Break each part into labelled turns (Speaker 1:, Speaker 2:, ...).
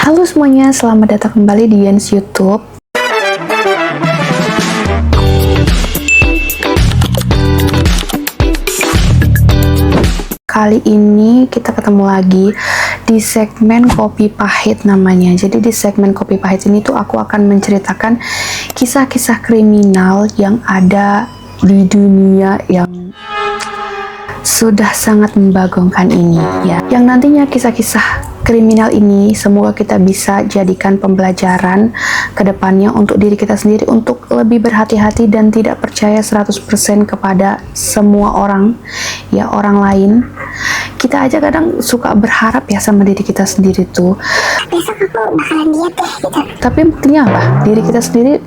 Speaker 1: Halo semuanya, selamat datang kembali di Yens YouTube. Kali ini kita ketemu lagi di segmen Kopi Pahit namanya. Jadi di segmen Kopi Pahit ini tuh aku akan menceritakan kisah-kisah kriminal yang ada di dunia yang sudah sangat membagongkan ini ya. Yang nantinya kisah-kisah kriminal ini semoga kita bisa jadikan pembelajaran ke depannya untuk diri kita sendiri, untuk lebih berhati-hati dan tidak percaya 100% kepada semua orang ya, orang lain. Kita aja kadang suka berharap ya sama diri kita sendiri tuh, besok aku bakalan diet deh gitu. Tapi buktinya apa? Diri kita sendiri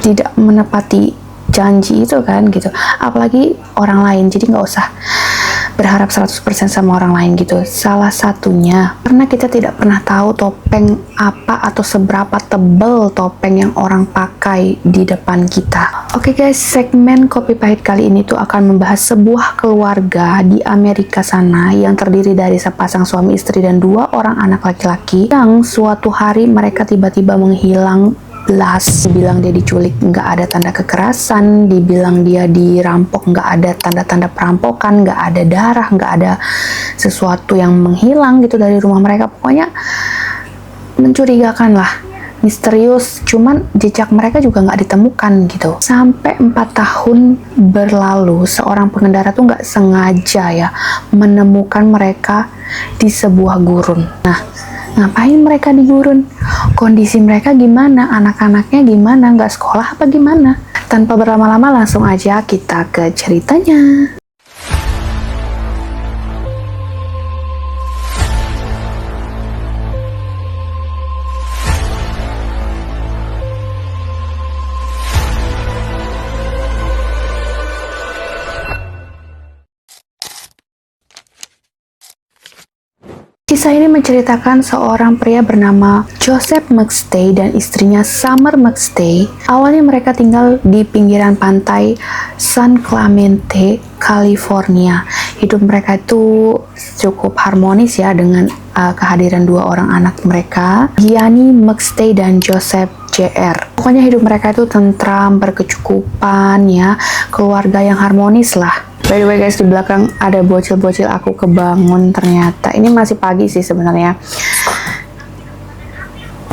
Speaker 1: tidak menepati janji itu kan gitu, apalagi orang lain. Jadi nggak usah berharap 100% sama orang lain gitu. Salah satunya karena kita tidak pernah tahu topeng apa atau seberapa tebal topeng yang orang pakai di depan kita. Oke guys, segmen Kopi Pahit kali ini tuh akan membahas sebuah keluarga di Amerika sana yang terdiri dari sepasang suami istri dan 2 orang anak laki-laki yang suatu hari mereka tiba-tiba menghilang. Dibilang dia diculik, nggak ada tanda kekerasan. Dibilang dia dirampok, nggak ada tanda-tanda perampokan, nggak ada darah, nggak ada sesuatu yang menghilang gitu dari rumah mereka. Pokoknya mencurigakan lah, misterius. Cuman jejak mereka juga nggak ditemukan gitu. Sampai 4 tahun berlalu, seorang pengendara tuh nggak sengaja ya menemukan mereka di sebuah gurun. Nah, ngapain mereka di gurun? Kondisi mereka gimana? Anak-anaknya gimana? Nggak sekolah apa gimana? Tanpa berlama-lama langsung aja kita ke ceritanya. Kisah ini menceritakan seorang pria bernama Joseph McStay dan istrinya Summer McStay. Awalnya mereka tinggal di pinggiran pantai San Clemente, California. Hidup mereka itu cukup harmonis ya dengan kehadiran 2 orang anak mereka, Gianni McStay dan Joseph Jr. Pokoknya hidup mereka itu tentram, berkecukupan ya, keluarga yang harmonis lah. By the way guys, di belakang ada bocil-bocil aku kebangun ternyata. Ini masih pagi sih sebenarnya.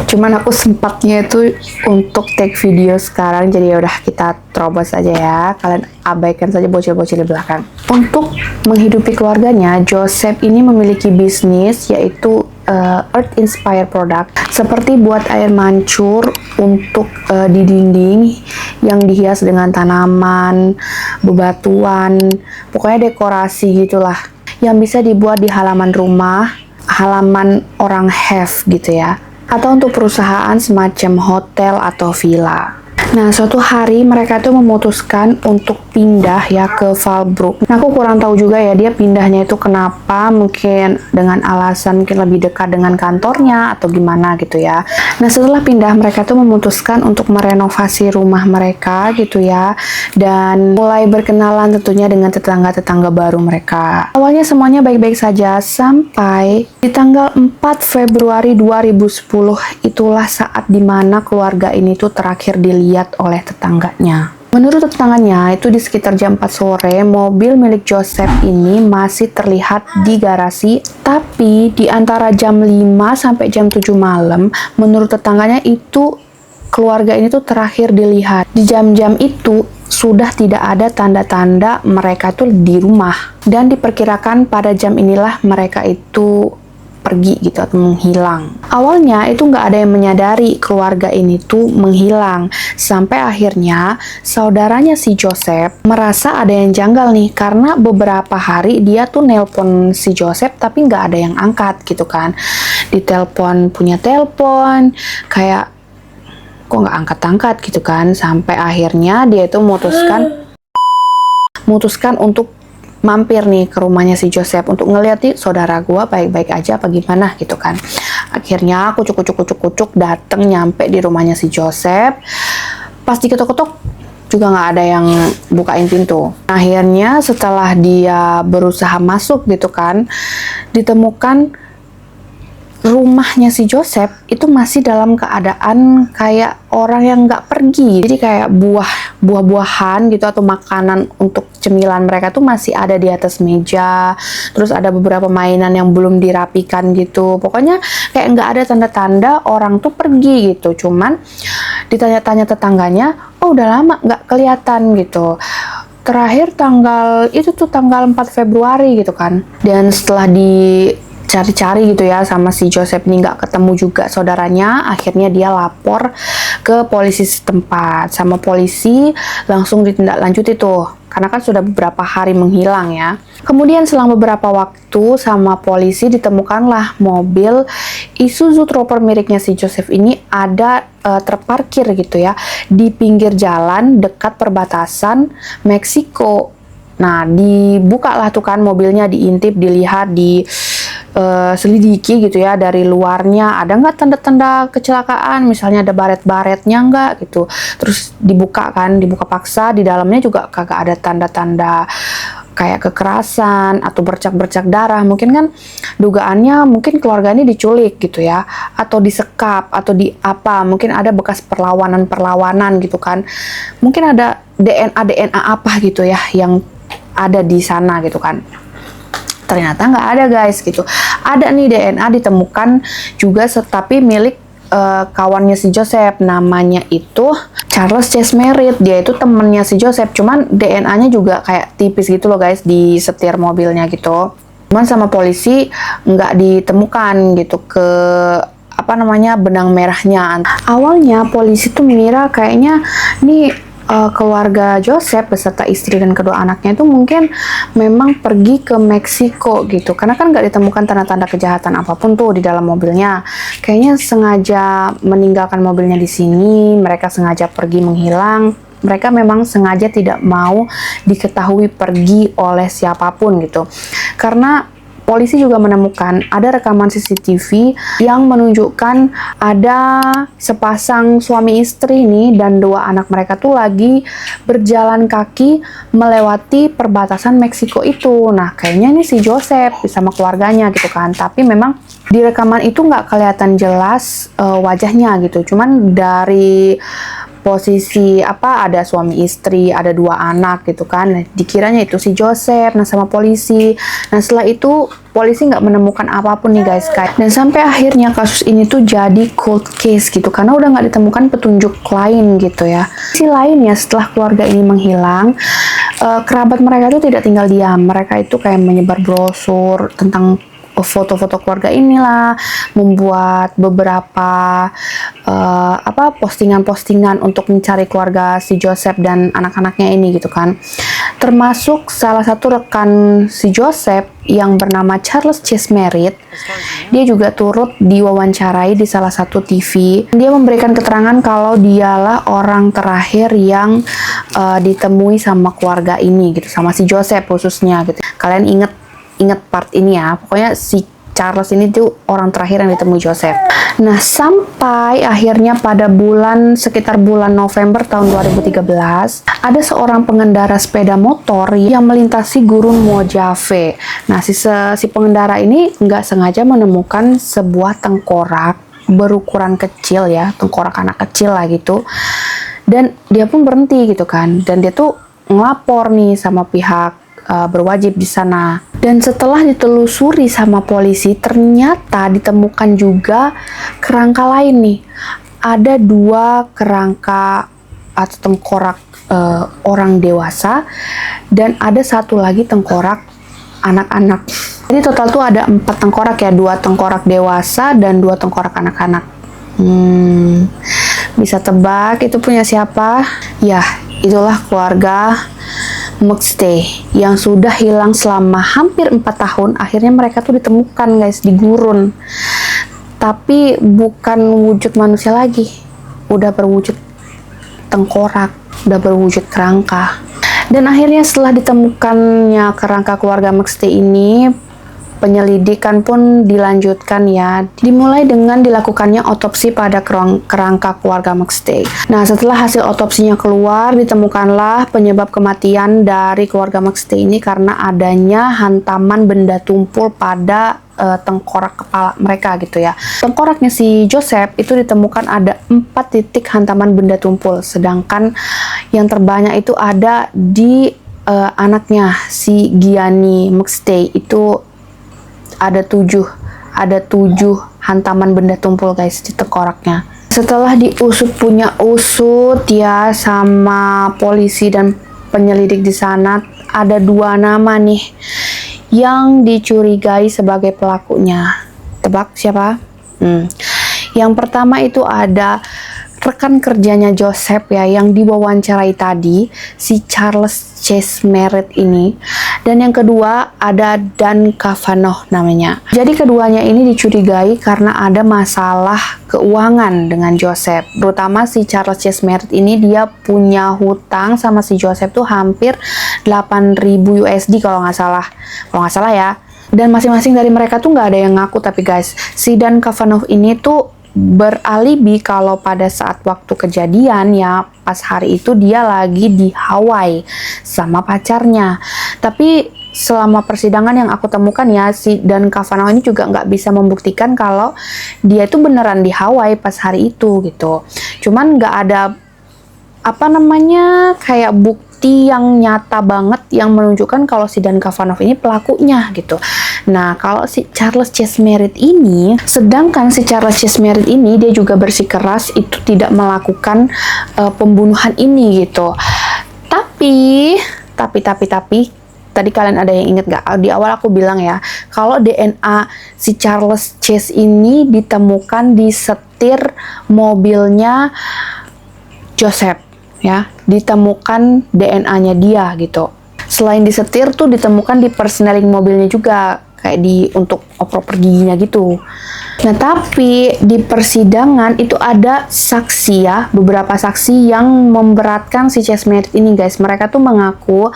Speaker 1: Cuman aku sempatnya itu untuk take video sekarang, jadi yaudah kita terobos aja ya. Kalian abaikan saja bocil-bocil di belakang. Untuk menghidupi keluarganya, Joseph ini memiliki bisnis yaitu Earth Inspired Product, seperti buat air mancur untuk di dinding yang dihias dengan tanaman, bebatuan, pokoknya dekorasi gitulah, yang bisa dibuat di halaman rumah, halaman orang have gitu ya, atau untuk perusahaan semacam hotel atau villa. Nah, suatu hari mereka tuh memutuskan untuk pindah ya ke Fallbrook. Nah, aku kurang tahu juga ya dia pindahnya itu kenapa, mungkin dengan alasan mungkin lebih dekat dengan kantornya atau gimana gitu ya. Nah, setelah pindah mereka tuh memutuskan untuk merenovasi rumah mereka gitu ya, dan mulai berkenalan tentunya dengan tetangga-tetangga baru mereka. Awalnya semuanya baik-baik saja sampai di tanggal 4 Februari 2010, itulah saat dimana keluarga ini tuh terakhir dilihat oleh tetangganya. Menurut tetangganya, itu di sekitar jam 4 sore, mobil milik Joseph ini masih terlihat di garasi, tapi di antara jam 5 sampai jam 7 malam, menurut tetangganya itu keluarga ini tuh terakhir dilihat. Di jam-jam itu sudah tidak ada tanda-tanda mereka tuh di rumah, dan diperkirakan pada jam inilah mereka itu pergi gitu atau menghilang. Awalnya itu nggak ada yang menyadari keluarga ini tuh menghilang, sampai akhirnya saudaranya si Joseph merasa ada yang janggal nih, karena beberapa hari dia tuh nelpon si Joseph tapi nggak ada yang angkat gitu kan. Ditelepon, punya telepon, kayak kok nggak angkat-angkat gitu kan, sampai akhirnya dia itu memutuskan untuk mampir nih ke rumahnya si Joseph untuk ngeliat nih saudara gua baik-baik aja apa gimana gitu kan. Akhirnya aku kucuk dateng nyampe di rumahnya si Joseph. Pas diketok-ketok juga nggak ada yang bukain pintu. Akhirnya setelah dia berusaha masuk gitu kan, ditemukan rumahnya si Joseph itu masih dalam keadaan kayak orang yang nggak pergi. Jadi kayak buah-buahan gitu atau makanan untuk cemilan mereka tuh masih ada di atas meja. Terus ada beberapa mainan yang belum dirapikan gitu. Pokoknya kayak nggak ada tanda-tanda orang tuh pergi gitu. Cuman ditanya-tanya tetangganya, oh udah lama nggak kelihatan gitu. Terakhir tanggal 4 Februari gitu kan. Dan setelah dicari-cari gitu ya sama si Joseph ini nggak ketemu juga saudaranya, akhirnya dia lapor ke polisi setempat. Sama polisi langsung ditindaklanjuti tuh, karena kan sudah beberapa hari menghilang ya. Kemudian selang beberapa waktu sama polisi ditemukanlah mobil Isuzu Trooper miliknya si Joseph ini ada terparkir gitu ya di pinggir jalan dekat perbatasan Meksiko. Nah, dibukalah tuh kan mobilnya, diintip, dilihat, selidiki gitu ya dari luarnya, ada nggak tanda-tanda kecelakaan, misalnya ada baret-baretnya nggak gitu. Terus dibuka paksa, di dalamnya juga kagak ada tanda-tanda kayak kekerasan atau bercak-bercak darah. Mungkin kan dugaannya mungkin keluarga ini diculik gitu ya, atau disekap atau mungkin ada bekas perlawanan gitu kan. Mungkin ada DNA apa gitu ya yang ada di sana gitu kan. Ternyata nggak ada guys gitu. Ada nih DNA ditemukan juga, tapi milik kawannya si Joseph, namanya itu Charles Chase Merritt. Dia itu temennya si Joseph, cuman DNA-nya juga kayak tipis gitu loh guys di setir mobilnya gitu. Cuman sama polisi nggak ditemukan gitu benang merahnya. Awalnya polisi tuh mengira kayaknya nih keluarga Joseph beserta istri dan kedua anaknya itu mungkin memang pergi ke Meksiko gitu, karena kan nggak ditemukan tanda-tanda kejahatan apapun tuh di dalam mobilnya. Kayaknya sengaja meninggalkan mobilnya di sini, mereka sengaja pergi menghilang. Mereka memang sengaja tidak mau diketahui pergi oleh siapapun gitu, karena polisi juga menemukan ada rekaman CCTV yang menunjukkan ada sepasang suami istri ini dan dua anak mereka tuh lagi berjalan kaki melewati perbatasan Meksiko itu. Nah, kayaknya nih si Joseph sama keluarganya gitu kan. Tapi memang di rekaman itu nggak kelihatan jelas wajahnya gitu. Cuman dari posisi ada suami istri, ada dua anak gitu kan. Nah, dikiranya itu si Joseph. Nah, sama polisi. Nah, setelah itu polisi nggak menemukan apapun nih guys. Dan sampai akhirnya kasus ini tuh jadi cold case gitu, karena udah nggak ditemukan petunjuk lain gitu ya. Si lainnya setelah keluarga ini menghilang, kerabat mereka tuh tidak tinggal diam. Mereka itu kayak menyebar brosur tentang foto-foto keluarga inilah, membuat beberapa postingan-postingan untuk mencari keluarga si Joseph dan anak-anaknya ini gitu kan. Termasuk salah satu rekan si Joseph yang bernama Charles Chase Merritt. Dia juga turut diwawancarai di salah satu TV. Dia memberikan keterangan kalau dialah orang terakhir yang ditemui sama keluarga ini gitu, sama si Joseph khususnya gitu. Kalian inget part ini ya, pokoknya si Charles ini tuh orang terakhir yang ditemui Joseph. Nah, sampai akhirnya pada sekitar bulan November tahun 2013, ada seorang pengendara sepeda motor yang melintasi gurun Mojave. Nah, si pengendara ini nggak sengaja menemukan sebuah tengkorak berukuran kecil ya, tengkorak anak kecil lah gitu. Dan dia pun berhenti gitu kan, dan dia tuh ngelapor nih sama pihak berwajib di sana. Dan setelah ditelusuri sama polisi, ternyata ditemukan juga kerangka lain nih. Ada dua kerangka atau tengkorak orang dewasa, dan ada satu lagi tengkorak anak-anak. Jadi total tuh ada 4 tengkorak ya, 2 tengkorak dewasa dan 2 tengkorak anak-anak. Bisa tebak itu punya siapa? Ya, itulah keluarga McStay yang sudah hilang selama hampir 4 tahun. Akhirnya mereka tuh ditemukan guys di gurun, tapi bukan wujud manusia lagi, udah berwujud tengkorak, udah berwujud kerangka. Dan akhirnya setelah ditemukannya kerangka keluarga McStay ini, penyelidikan pun dilanjutkan ya. Dimulai dengan dilakukannya otopsi pada kerangka keluarga McStay. Nah, setelah hasil otopsinya keluar, ditemukanlah penyebab kematian dari keluarga McStay ini karena adanya hantaman benda tumpul pada tengkorak kepala mereka gitu ya. Tengkoraknya si Joseph itu ditemukan ada 4 titik hantaman benda tumpul, sedangkan yang terbanyak itu ada di anaknya si Gianni McStay itu ada 7 hantaman benda tumpul guys di tengkoraknya. Setelah punya usut ya sama polisi dan penyelidik di sana, ada 2 nama nih yang dicurigai sebagai pelakunya. Tebak siapa? Yang pertama itu ada rekan kerjanya Joseph ya, yang diwawancarai tadi, si Charles Chase Merritt ini. Dan yang kedua ada Dan Cavanaugh namanya. Jadi keduanya ini dicurigai karena ada masalah keuangan dengan Joseph. Terutama si Charles Chase Merritt ini, dia punya hutang sama si Joseph tuh hampir 8.000 USD kalau nggak salah ya. Dan masing-masing dari mereka tuh nggak ada yang ngaku, tapi guys, si Dan Cavanaugh ini tuh beralibi kalau pada saat waktu kejadian ya, pas hari itu dia lagi di Hawaii sama pacarnya. Tapi selama persidangan yang aku temukan ya, si Dan Cavanaugh ini juga nggak bisa membuktikan kalau dia itu beneran di Hawaii pas hari itu gitu. Cuman nggak ada kayak bukti yang nyata banget yang menunjukkan kalau si Dan Cavanaugh ini pelakunya gitu. Nah, kalau si Charles Chase Merritt ini, sedangkan si Charles Chase Merritt ini dia juga bersikeras itu tidak melakukan pembunuhan ini gitu. Tapi tadi kalian ada yang inget gak? Di awal aku bilang ya, kalau DNA si Charles Chase ini ditemukan di setir mobilnya Joseph ya, ditemukan DNA-nya dia gitu. Selain di setir tuh ditemukan di persneling mobilnya juga, kayak untuk oper giginya gitu. Nah, tapi di persidangan itu ada saksi ya, beberapa saksi yang memberatkan si Chase Merritt ini guys. Mereka tuh mengaku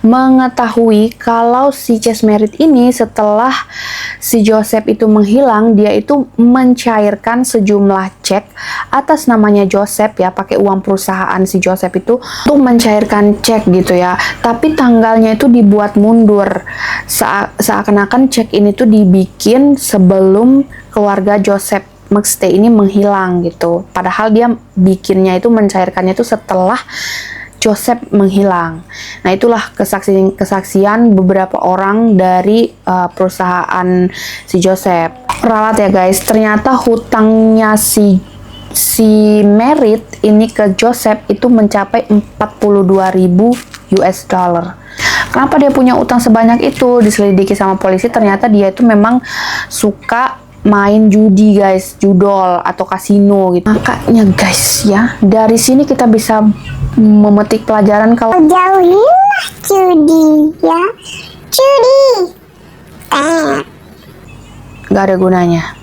Speaker 1: mengetahui kalau si Chase Merritt ini setelah si Joseph itu menghilang, dia itu mencairkan sejumlah cek atas namanya Joseph ya, pakai uang perusahaan si Joseph itu untuk mencairkan cek gitu ya. Tapi tanggalnya itu dibuat mundur, seakan-akan cek ini tuh dibikin sebelum keluarga Joseph McStay ini menghilang gitu. Padahal dia bikinnya itu, mencairkannya itu setelah Joseph menghilang. Nah, itulah kesaksian beberapa orang dari perusahaan si Joseph. Ralat ya guys, ternyata hutangnya si Merritt ini ke Joseph itu mencapai 42.000 US dollar. Kenapa dia punya utang sebanyak itu? Diselidiki sama polisi, ternyata dia itu memang suka main judi guys, judol atau kasino gitu. Makanya guys ya, dari sini kita bisa memetik pelajaran kalau
Speaker 2: jauhilah judi ya, judi
Speaker 1: gak ada gunanya.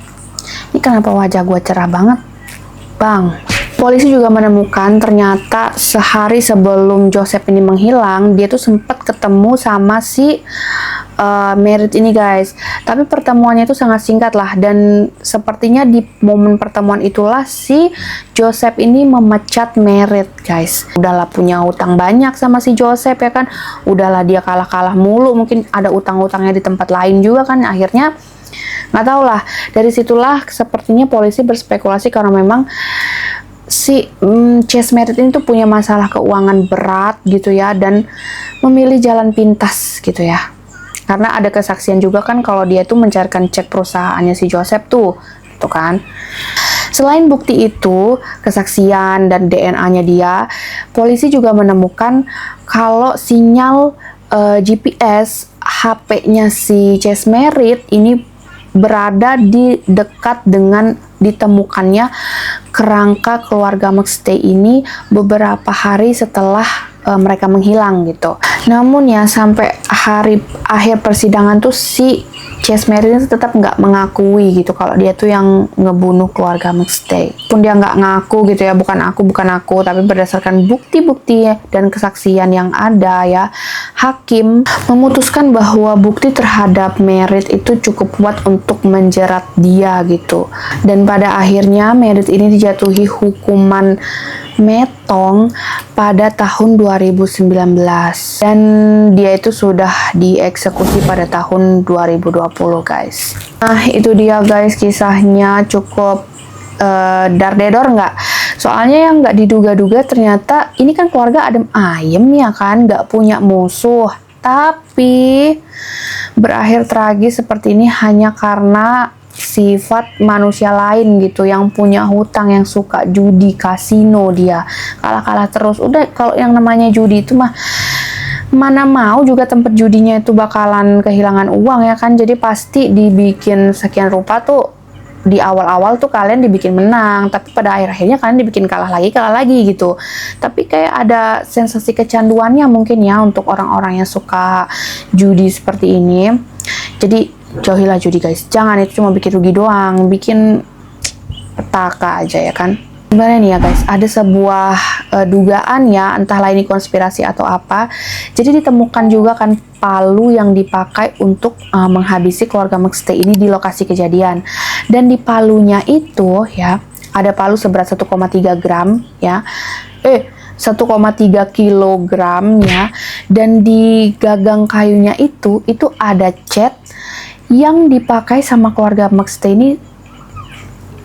Speaker 1: Ini kenapa wajah gue cerah banget bang? Polisi juga menemukan ternyata sehari sebelum Joseph ini menghilang, dia tuh sempat ketemu sama si Merritt ini guys. Tapi pertemuannya itu sangat singkat lah, dan sepertinya di momen pertemuan itulah si Joseph ini memecat Merritt guys. Udahlah punya utang banyak sama si Joseph ya kan, udahlah dia kalah mulu, mungkin ada utang-utangnya di tempat lain juga kan. Akhirnya nggak tahu lah, dari situlah sepertinya polisi berspekulasi karena memang si Chase Merritt ini tuh punya masalah keuangan berat gitu ya, dan memilih jalan pintas gitu ya. Karena ada kesaksian juga kan kalau dia tuh mencairkan cek perusahaannya si Joseph tuh kan. Selain bukti itu, kesaksian dan DNA-nya dia, polisi juga menemukan kalau sinyal GPS HP-nya si Chase Merritt ini berada di dekat dengan ditemukannya kerangka keluarga McStay ini beberapa hari setelah mereka menghilang gitu. Namun ya, sampai hari akhir persidangan tuh si Chase Meredith ini tetap nggak mengakui gitu kalau dia tuh yang ngebunuh keluarga McStay. Pun dia nggak ngaku gitu ya, bukan aku, tapi berdasarkan bukti-bukti dan kesaksian yang ada ya, hakim memutuskan bahwa bukti terhadap Meredith itu cukup kuat untuk menjerat dia gitu. Dan pada akhirnya Meredith ini dijatuhi hukuman metong pada tahun 2019 dan dia itu sudah dieksekusi pada tahun 2020 guys. Nah itu dia guys, kisahnya cukup dar-dedor nggak? Soalnya yang nggak diduga-duga ternyata ini kan keluarga adem ayem ya kan, nggak punya musuh, tapi berakhir tragis seperti ini hanya karena sifat manusia lain gitu yang punya hutang, yang suka judi kasino. Dia kalah-kalah terus. Udah, kalau yang namanya judi itu mah mana mau juga tempat judinya itu bakalan kehilangan uang ya kan. Jadi pasti dibikin sekian rupa tuh di awal-awal tuh kalian dibikin menang, tapi pada akhir-akhirnya kalian dibikin kalah lagi gitu. Tapi kayak ada sensasi kecanduannya mungkin ya untuk orang-orang yang suka judi seperti ini. Jadi jauhilah judi guys, jangan, itu cuma bikin rugi doang, bikin petaka aja ya kan. Sebenarnya nih ya guys, ada sebuah dugaan ya, entahlah ini konspirasi atau apa. Jadi ditemukan juga kan palu yang dipakai untuk menghabisi keluarga McStay ini di lokasi kejadian. Dan di palunya itu ya, ada palu seberat 1,3 gram ya. 1,3 kilogram ya. Dan di gagang kayunya itu ada cat yang dipakai sama keluarga McStay ini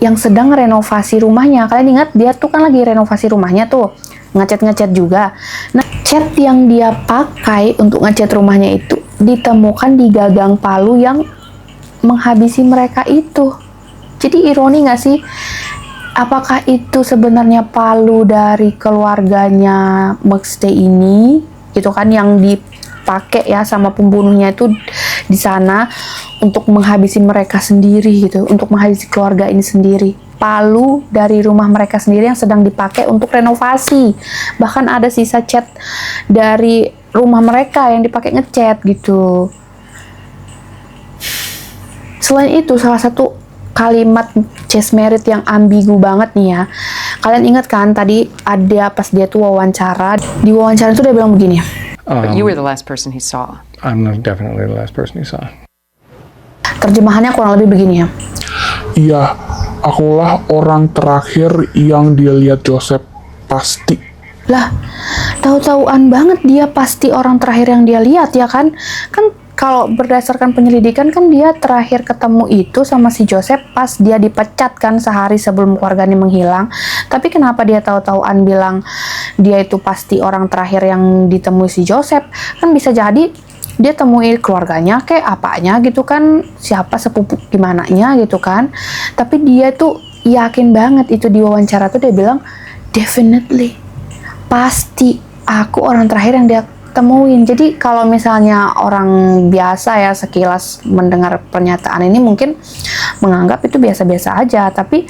Speaker 1: yang sedang renovasi rumahnya. Kalian ingat dia tuh kan lagi renovasi rumahnya tuh, ngecat juga. Nah, cat yang dia pakai untuk ngecat rumahnya itu ditemukan di gagang palu yang menghabisi mereka itu. Jadi ironi nggak sih? Apakah itu sebenarnya palu dari keluarganya McStay ini gitu kan, yang dipakai ya sama pembunuhnya itu di sana untuk menghabisi mereka sendiri gitu, untuk menghabisi keluarga ini sendiri. Palu dari rumah mereka sendiri yang sedang dipakai untuk renovasi. Bahkan ada sisa cat dari rumah mereka yang dipakai ngecat gitu. Selain itu, salah satu kalimat Chase Meredith yang ambigu banget nih ya. Kalian ingat kan tadi ada pas dia tuh wawancara, di wawancara itu dia bilang begini.
Speaker 3: But you were the last person he saw.
Speaker 4: I'm definitely the last person he saw.
Speaker 1: Terjemahannya kurang lebih begini ya.
Speaker 5: Iya, akulah orang terakhir yang dia lihat Joseph, pasti.
Speaker 1: Lah, tahu-tahuan banget dia pasti orang terakhir yang dia lihat ya kan? Kan kalau berdasarkan penyelidikan kan dia terakhir ketemu itu sama si Joseph pas dia dipecat kan sehari sebelum keluarganya menghilang. Tapi kenapa dia tahu-tahuan bilang dia itu pasti orang terakhir yang ditemui si Joseph? Kan bisa jadi dia temui keluarganya kayak apanya gitu kan, siapa sepupu gimananya gitu kan. Tapi dia tuh yakin banget itu di wawancara tuh dia bilang definitely, pasti aku orang terakhir yang dia temuin. Jadi kalau misalnya orang biasa ya sekilas mendengar pernyataan ini mungkin menganggap itu biasa-biasa aja, tapi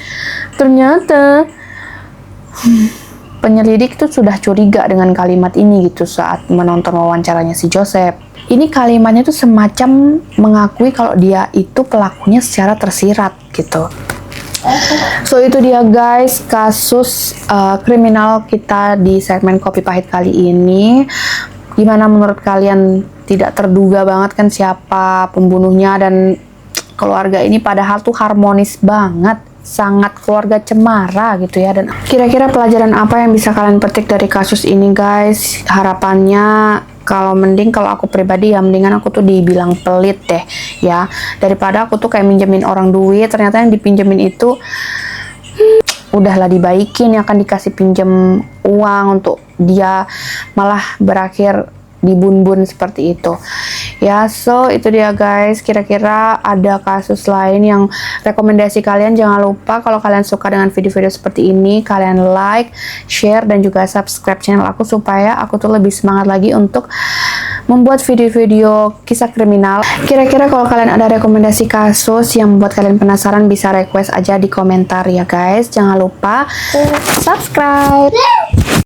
Speaker 1: ternyata penyelidik itu sudah curiga dengan kalimat ini gitu saat menonton wawancaranya si Joseph. Ini kalimatnya tuh semacam mengakui kalau dia itu pelakunya secara tersirat gitu. So itu dia guys kasus kriminal kita di segmen Kopi Pahit kali ini. Gimana menurut kalian? Tidak terduga banget kan siapa pembunuhnya, dan keluarga ini padahal tuh harmonis banget, sangat keluarga cemara gitu ya. Dan kira-kira pelajaran apa yang bisa kalian petik dari kasus ini guys? Harapannya kalau aku pribadi ya mendingan aku tuh dibilang pelit deh ya, daripada aku tuh kayak minjemin orang duit ternyata yang dipinjemin itu udahlah dibaikin, yang akan dikasih pinjem uang untuk dia malah berakhir di bun-bun seperti itu ya. So itu dia guys, kira-kira ada kasus lain yang rekomendasi kalian. Jangan lupa kalau kalian suka dengan video-video seperti ini, kalian like, share, dan juga subscribe channel aku supaya aku tuh lebih semangat lagi untuk membuat video-video kisah kriminal. Kira-kira kalau kalian ada rekomendasi kasus yang membuat kalian penasaran, bisa request aja di komentar ya guys. Jangan lupa subscribe.